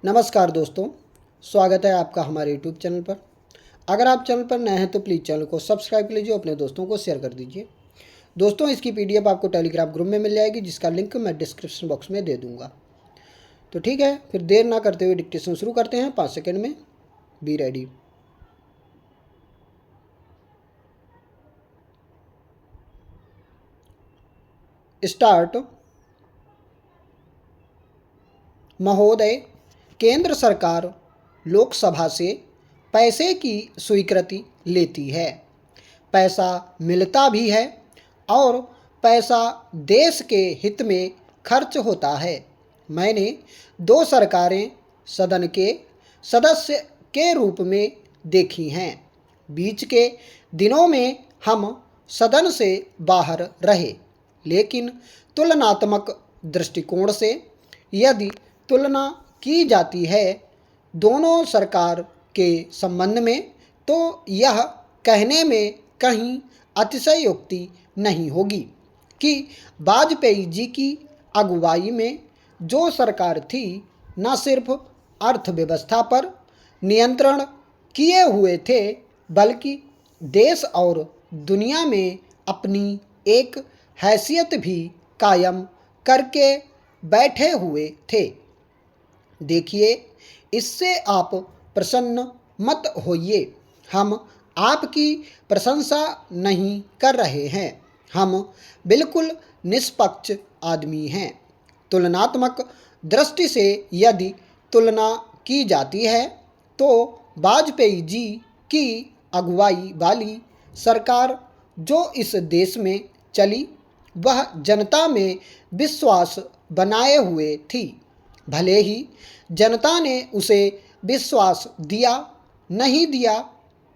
नमस्कार दोस्तों, स्वागत है आपका हमारे यूट्यूब चैनल पर। अगर आप चैनल पर नए हैं तो प्लीज़ चैनल को सब्सक्राइब कर लीजिए, अपने दोस्तों को शेयर कर दीजिए। दोस्तों, इसकी पीडीएफ आपको टेलीग्राम ग्रुप में मिल जाएगी, जिसका लिंक मैं डिस्क्रिप्शन बॉक्स में दे दूँगा। तो ठीक है, फिर देर ना करते हुए डिक्टेशन शुरू करते हैं। 5 सेकेंड में बी रेडी। स्टार्ट। महोदय, केंद्र सरकार लोकसभा से पैसे की स्वीकृति लेती है। पैसा मिलता भी है और पैसा देश के हित में खर्च होता है। मैंने 2 सरकारें सदन के सदस्य के रूप में देखी हैं। बीच के दिनों में हम सदन से बाहर रहे, लेकिन तुलनात्मक दृष्टिकोण से यदि तुलना की जाती है दोनों सरकार के संबंध में, तो यह कहने में कहीं अतिशयोक्ति नहीं होगी कि वाजपेयी जी की अगुवाई में जो सरकार थी, न सिर्फ अर्थव्यवस्था पर नियंत्रण किए हुए थे, बल्कि देश और दुनिया में अपनी एक हैसियत भी कायम करके बैठे हुए थे। देखिए, इससे आप प्रसन्न मत होइए। हम आपकी प्रशंसा नहीं कर रहे हैं। हम बिल्कुल निष्पक्ष आदमी हैं। तुलनात्मक दृष्टि से यदि तुलना की जाती है तो वाजपेयी जी की अगुवाई वाली सरकार जो इस देश में चली, वह जनता में विश्वास बनाए हुए थी। भले ही जनता ने उसे विश्वास दिया नहीं दिया,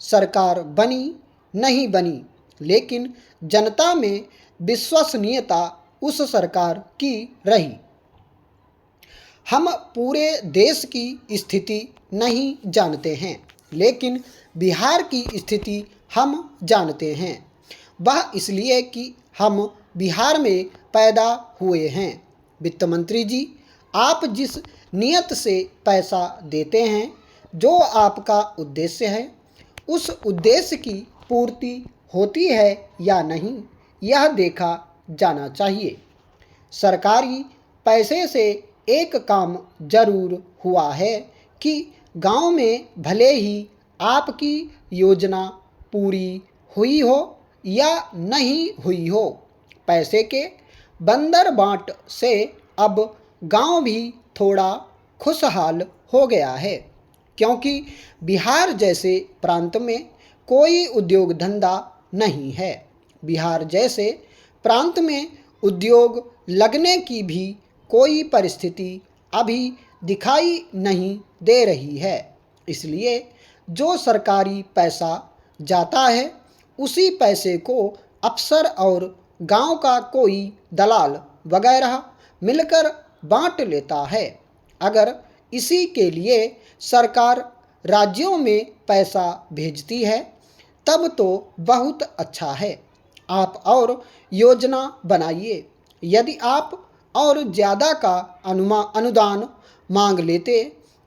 सरकार बनी नहीं बनी, लेकिन जनता में विश्वसनीयता उस सरकार की रही। हम पूरे देश की स्थिति नहीं जानते हैं, लेकिन बिहार की स्थिति हम जानते हैं। वह इसलिए कि हम बिहार में पैदा हुए हैं। वित्त मंत्री जी, आप जिस नियत से पैसा देते हैं, जो आपका उद्देश्य है, उस उद्देश्य की पूर्ति होती है या नहीं, यह देखा जाना चाहिए। सरकारी पैसे से एक काम जरूर हुआ है कि गांव में भले ही आपकी योजना पूरी हुई हो या नहीं हुई हो, पैसे के बंदर बांट से अब गांव भी थोड़ा खुशहाल हो गया है, क्योंकि बिहार जैसे प्रांत में कोई उद्योग धंधा नहीं है। बिहार जैसे प्रांत में उद्योग लगने की भी कोई परिस्थिति अभी दिखाई नहीं दे रही है। इसलिए जो सरकारी पैसा जाता है, उसी पैसे को अफसर और गांव का कोई दलाल वगैरह मिलकर बांट लेता है। अगर इसी के लिए सरकार राज्यों में पैसा भेजती है, तब तो बहुत अच्छा है। आप और योजना बनाइए। यदि आप और ज़्यादा का अनुदान मांग लेते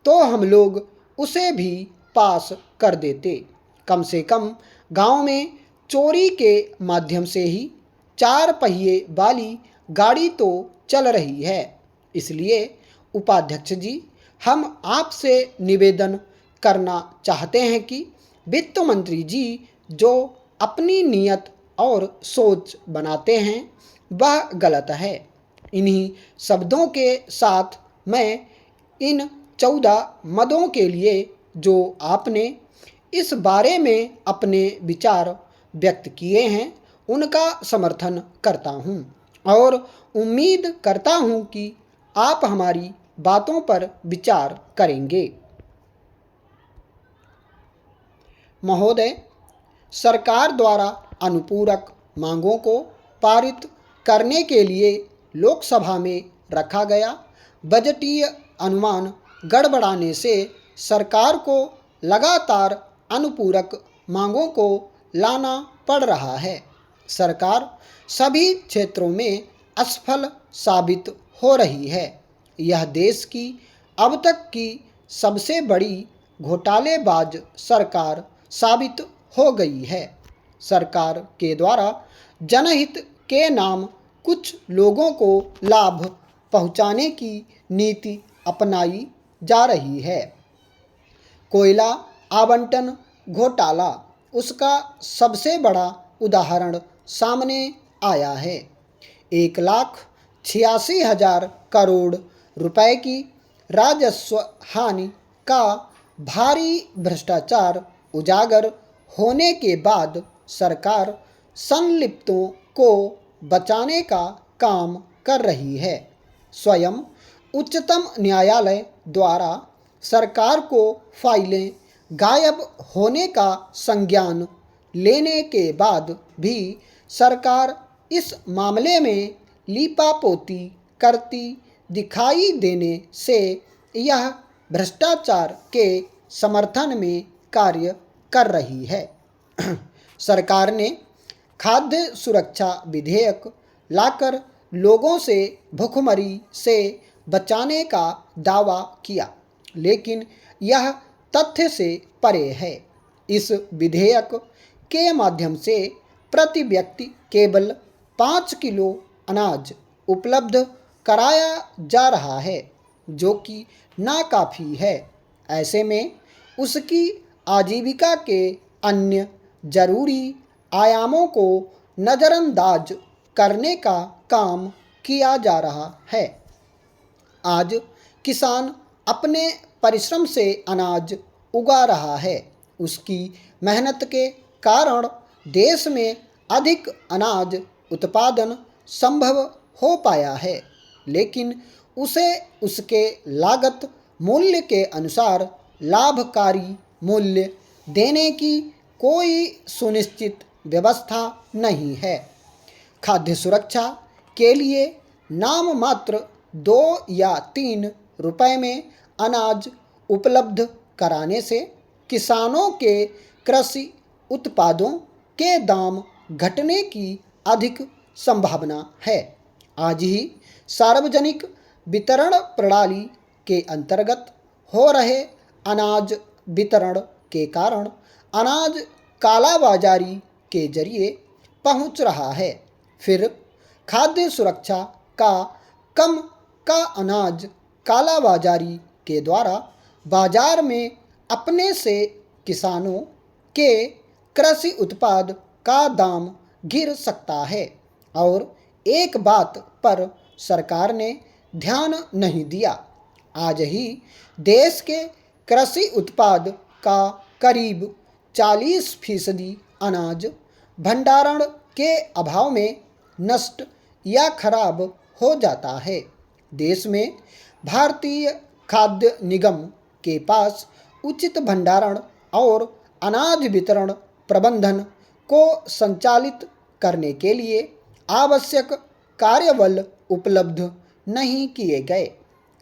तो हम लोग उसे भी पास कर देते। कम से कम गांव में चोरी के माध्यम से ही 4 पहिए वाली गाड़ी तो चल रही है। इसलिए उपाध्यक्ष जी, हम आपसे निवेदन करना चाहते हैं कि वित्त मंत्री जी जो अपनी नीयत और सोच बनाते हैं, वह गलत है। इन्हीं शब्दों के साथ मैं इन 14 मदों के लिए जो आपने इस बारे में अपने विचार व्यक्त किए हैं, उनका समर्थन करता हूं और उम्मीद करता हूं कि आप हमारी बातों पर विचार करेंगे। महोदय, सरकार द्वारा अनुपूरक मांगों को पारित करने के लिए लोकसभा में रखा गया बजटीय अनुमान गड़बड़ाने से सरकार को लगातार अनुपूरक मांगों को लाना पड़ रहा है। सरकार सभी क्षेत्रों में असफल साबित हो रही है। यह देश की अब तक की सबसे बड़ी घोटालेबाज सरकार साबित हो गई है। सरकार के द्वारा जनहित के नाम कुछ लोगों को लाभ पहुंचाने की नीति अपनाई जा रही है। कोयला आवंटन घोटाला उसका सबसे बड़ा उदाहरण सामने आया है। 1,86,000 करोड़ रुपए की राजस्व हानि का भारी भ्रष्टाचार उजागर होने के बाद सरकार संलिप्तों को बचाने का काम कर रही है। स्वयं उच्चतम न्यायालय द्वारा सरकार को फाइलें गायब होने का संज्ञान लेने के बाद भी सरकार इस मामले में लीपापोती करती दिखाई देने से यह भ्रष्टाचार के समर्थन में कार्य कर रही है। सरकार ने खाद्य सुरक्षा विधेयक लाकर लोगों से भुखमरी से बचाने का दावा किया, लेकिन यह तथ्य से परे है। इस विधेयक के माध्यम से प्रति व्यक्ति केवल 5 किलो अनाज उपलब्ध कराया जा रहा है, जो कि नाकाफ़ी है। ऐसे में उसकी आजीविका के अन्य जरूरी आयामों को नज़रअंदाज करने का काम किया जा रहा है। आज किसान अपने परिश्रम से अनाज उगा रहा है। उसकी मेहनत के कारण देश में अधिक अनाज उत्पादन संभव हो पाया है, लेकिन उसे उसके लागत मूल्य के अनुसार लाभकारी मूल्य देने की कोई सुनिश्चित व्यवस्था नहीं है। खाद्य सुरक्षा के लिए नाम मात्र 2 या 3 रुपए में अनाज उपलब्ध कराने से किसानों के कृषि उत्पादों के दाम घटने की अधिक संभावना है। आज ही सार्वजनिक वितरण प्रणाली के अंतर्गत हो रहे अनाज वितरण के कारण अनाज कालाबाजारी के जरिए पहुंच रहा है। फिर खाद्य सुरक्षा का कम का अनाज कालाबाजारी के द्वारा बाजार में अपने से किसानों के कृषि उत्पाद का दाम गिर सकता है। और एक बात पर सरकार ने ध्यान नहीं दिया। आज ही देश के कृषि उत्पाद का करीब 40% अनाज भंडारण के अभाव में नष्ट या खराब हो जाता है। देश में भारतीय खाद्य निगम के पास उचित भंडारण और अनाज वितरण प्रबंधन को संचालित करने के लिए आवश्यक कार्यबल उपलब्ध नहीं किए गए।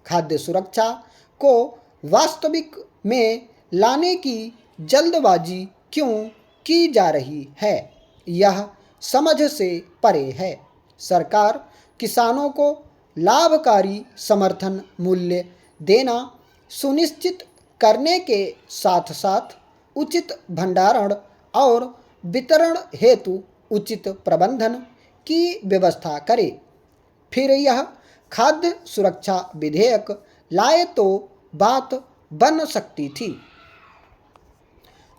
खाद्य सुरक्षा को वास्तविक में लाने की जल्दबाजी क्यों की जा रही है, यह समझ से परे है। सरकार किसानों को लाभकारी समर्थन मूल्य देना सुनिश्चित करने के साथ साथ उचित भंडारण और वितरण हेतु उचित प्रबंधन की व्यवस्था करे। फिर यह खाद्य सुरक्षा विधेयक लाए तो बात बन सकती थी।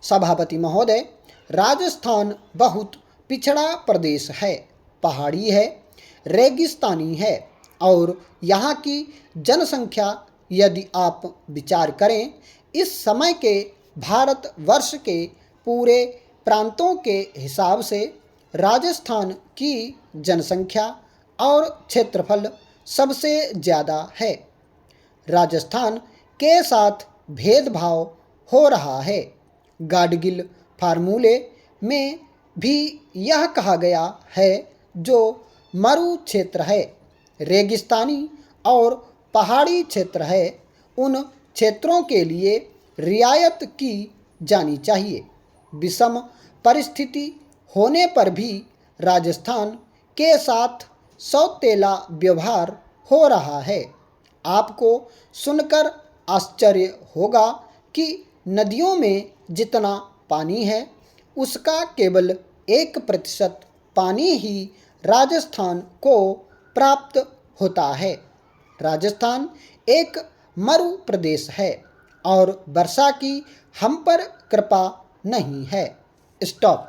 सभापति महोदय, राजस्थान बहुत पिछड़ा प्रदेश है, पहाड़ी है, रेगिस्तानी है और यहाँ की जनसंख्या यदि आप विचार करें इस समय के भारतवर्ष के पूरे प्रांतों के हिसाब से राजस्थान की जनसंख्या और क्षेत्रफल सबसे ज़्यादा है। राजस्थान के साथ भेदभाव हो रहा है। गाडगिल फार्मूले में भी यह कहा गया है, जो मरु क्षेत्र है, रेगिस्तानी और पहाड़ी क्षेत्र है, उन क्षेत्रों के लिए रियायत की जानी चाहिए। विषम परिस्थिति होने पर भी राजस्थान के साथ सौतेला व्यवहार हो रहा है। आपको सुनकर आश्चर्य होगा कि नदियों में जितना पानी है उसका केवल 1% पानी ही राजस्थान को प्राप्त होता है। राजस्थान एक मरु प्रदेश है और वर्षा की हम पर कृपा नहीं है। स्टॉप।